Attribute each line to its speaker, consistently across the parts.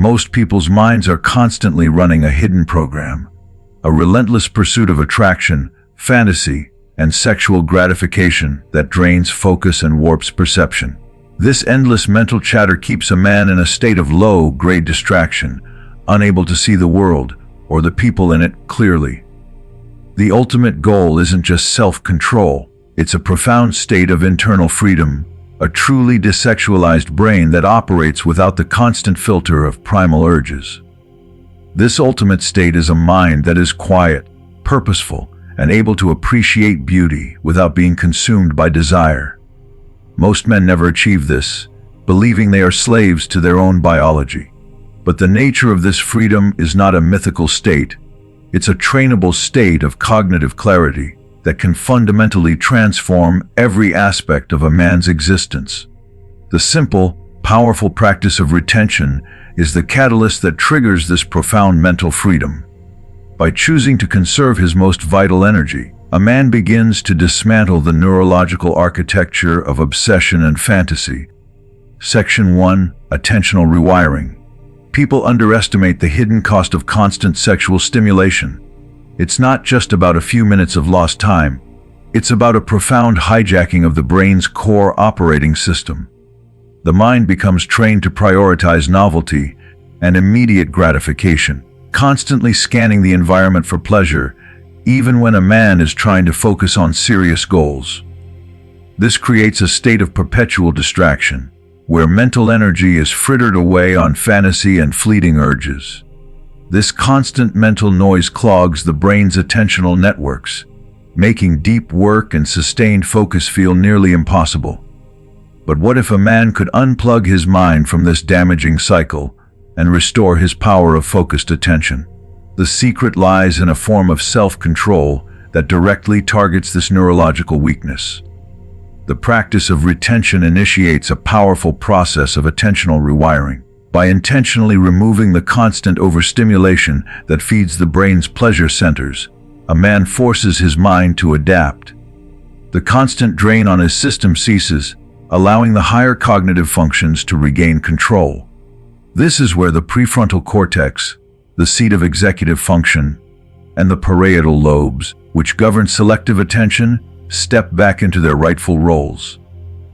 Speaker 1: Most people's minds are constantly running a hidden program, a relentless pursuit of attraction, fantasy, and sexual gratification that drains focus and warps perception. This endless mental chatter keeps a man in a state of low-grade distraction, unable to see the world or the people in it clearly. The ultimate goal isn't just self-control, it's a profound state of internal freedom, a truly desexualized brain that operates without the constant filter of primal urges. This ultimate state is a mind that is quiet, purposeful, and able to appreciate beauty without being consumed by desire. Most men never achieve this, believing they are slaves to their own biology. But the nature of this freedom is not a mythical state. It's a trainable state of cognitive clarity that can fundamentally transform every aspect of a man's existence. The simple, powerful practice of retention is the catalyst that triggers this profound mental freedom. By choosing to conserve his most vital energy, a man begins to dismantle the neurological architecture of obsession and fantasy. Section 1. Attentional rewiring. People underestimate the hidden cost of constant sexual stimulation. It's not just about a few minutes of lost time. It's about a profound hijacking of the brain's core operating system. The mind becomes trained to prioritize novelty and immediate gratification, constantly scanning the environment for pleasure, even when a man is trying to focus on serious goals. This creates a state of perpetual distraction, where mental energy is frittered away on fantasy and fleeting urges. This constant mental noise clogs the brain's attentional networks, making deep work and sustained focus feel nearly impossible. But what if a man could unplug his mind from this damaging cycle and restore his power of focused attention? The secret lies in a form of self-control that directly targets this neurological weakness. The practice of retention initiates a powerful process of attentional rewiring. By intentionally removing the constant overstimulation that feeds the brain's pleasure centers, a man forces his mind to adapt. The constant drain on his system ceases, allowing the higher cognitive functions to regain control. This is where the prefrontal cortex, the seat of executive function, and the parietal lobes, which govern selective attention, step back into their rightful roles.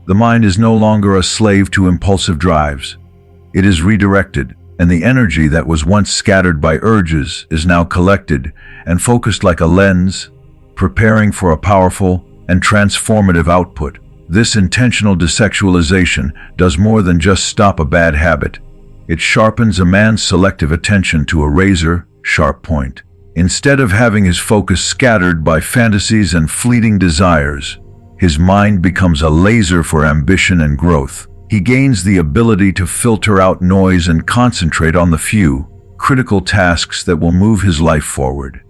Speaker 1: The mind is no longer a slave to impulsive drives. It is redirected, and the energy that was once scattered by urges is now collected and focused like a lens, preparing for a powerful and transformative output. This intentional desexualization does more than just stop a bad habit. It sharpens a man's selective attention to a razor-sharp point. Instead of having his focus scattered by fantasies and fleeting desires, his mind becomes a laser for ambition and growth. He gains the ability to filter out noise and concentrate on the few, critical tasks that will move his life forward.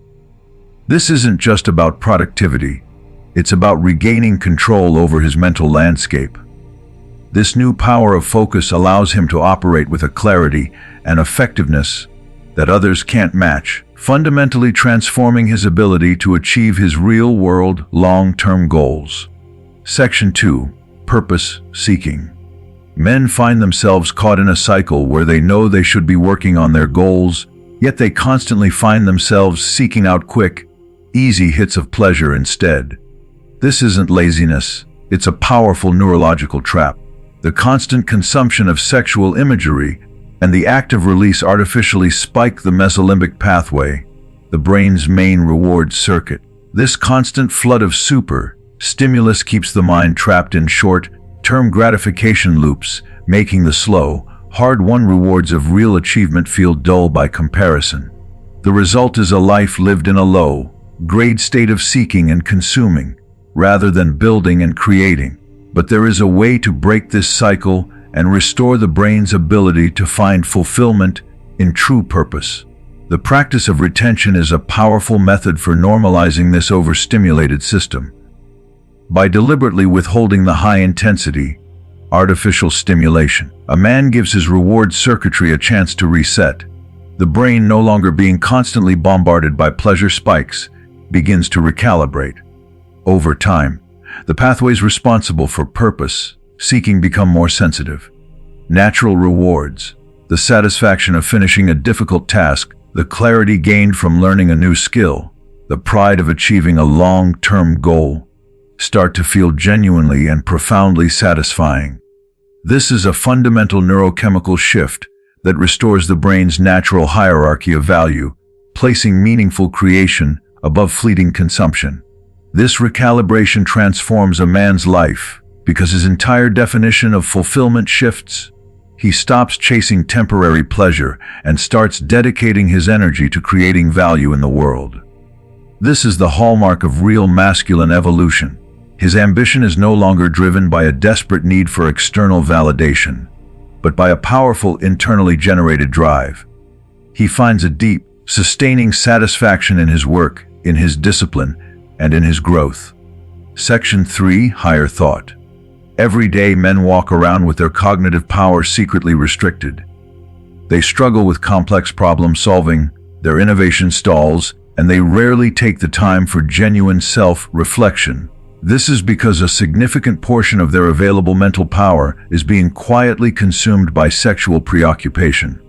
Speaker 1: This isn't just about productivity. It's about regaining control over his mental landscape. This new power of focus allows him to operate with a clarity and effectiveness that others can't match, fundamentally transforming his ability to achieve his real-world, long-term goals. Section 2. Purpose seeking. Men find themselves caught in a cycle where they know they should be working on their goals, yet they constantly find themselves seeking out quick, easy hits of pleasure instead. This isn't laziness, it's a powerful neurological trap. The constant consumption of sexual imagery and the active release artificially spike the mesolimbic pathway, the brain's main reward circuit. This constant flood of stimulus keeps the mind trapped in short-term gratification loops, making the slow, hard-won rewards of real achievement feel dull by comparison. The result is a life lived in a low-grade state of seeking and consuming, rather than building and creating. But there is a way to break this cycle and restore the brain's ability to find fulfillment in true purpose. The practice of retention is a powerful method for normalizing this overstimulated system. By deliberately withholding the high-intensity, artificial stimulation, a man gives his reward circuitry a chance to reset. The brain, no longer being constantly bombarded by pleasure spikes, begins to recalibrate. Over time, the pathways responsible for purpose seeking become more sensitive. Natural rewards, the satisfaction of finishing a difficult task, the clarity gained from learning a new skill, the pride of achieving a long-term goal, start to feel genuinely and profoundly satisfying. This is a fundamental neurochemical shift that restores the brain's natural hierarchy of value, placing meaningful creation above fleeting consumption. This recalibration transforms a man's life because his entire definition of fulfillment shifts. He stops chasing temporary pleasure and starts dedicating his energy to creating value in the world. This is the hallmark of real masculine evolution. His ambition is no longer driven by a desperate need for external validation, but by a powerful internally generated drive. He finds a deep, sustaining satisfaction in his work, in his discipline, and in his growth. Section 3. Higher Thought. Every day men walk around with their cognitive power secretly restricted. They struggle with complex problem solving, their innovation stalls, and they rarely take the time for genuine self-reflection. This is because a significant portion of their available mental power is being quietly consumed by sexual preoccupation.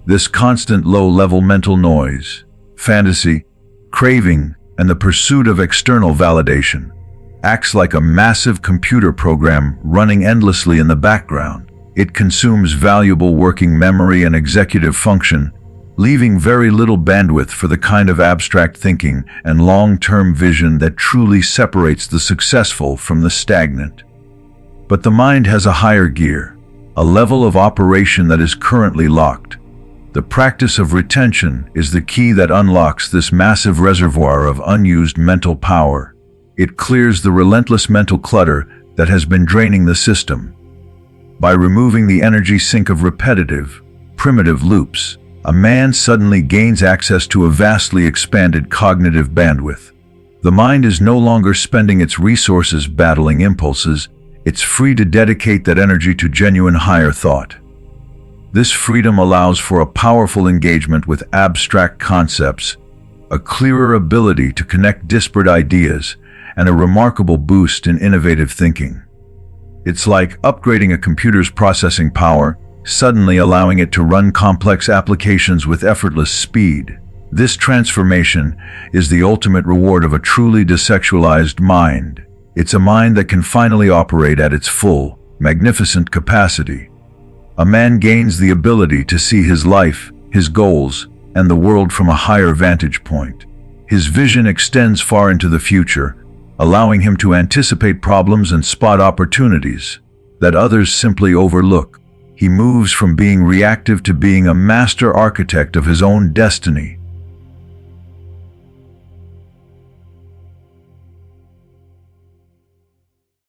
Speaker 1: This constant low-level mental noise, fantasy, craving, and the pursuit of external validation acts like a massive computer program running endlessly in the background. It consumes valuable working memory and executive function, leaving very little bandwidth for the kind of abstract thinking and long-term vision that truly separates the successful from the stagnant. But the mind has a higher gear, a level of operation that is currently locked. The practice of retention is the key that unlocks this massive reservoir of unused mental power. It clears the relentless mental clutter that has been draining the system. By removing the energy sink of repetitive, primitive loops, a man suddenly gains access to a vastly expanded cognitive bandwidth. The mind is no longer spending its resources battling impulses. It's free to dedicate that energy to genuine higher thought. This freedom allows for a powerful engagement with abstract concepts, a clearer ability to connect disparate ideas, and a remarkable boost in innovative thinking. It's like upgrading a computer's processing power, suddenly allowing it to run complex applications with effortless speed. This transformation is the ultimate reward of a truly desexualized mind. It's a mind that can finally operate at its full, magnificent capacity. A man gains the ability to see his life, his goals, and the world from a higher vantage point. His vision extends far into the future, allowing him to anticipate problems and spot opportunities that others simply overlook. He moves from being reactive to being a master architect of his own destiny.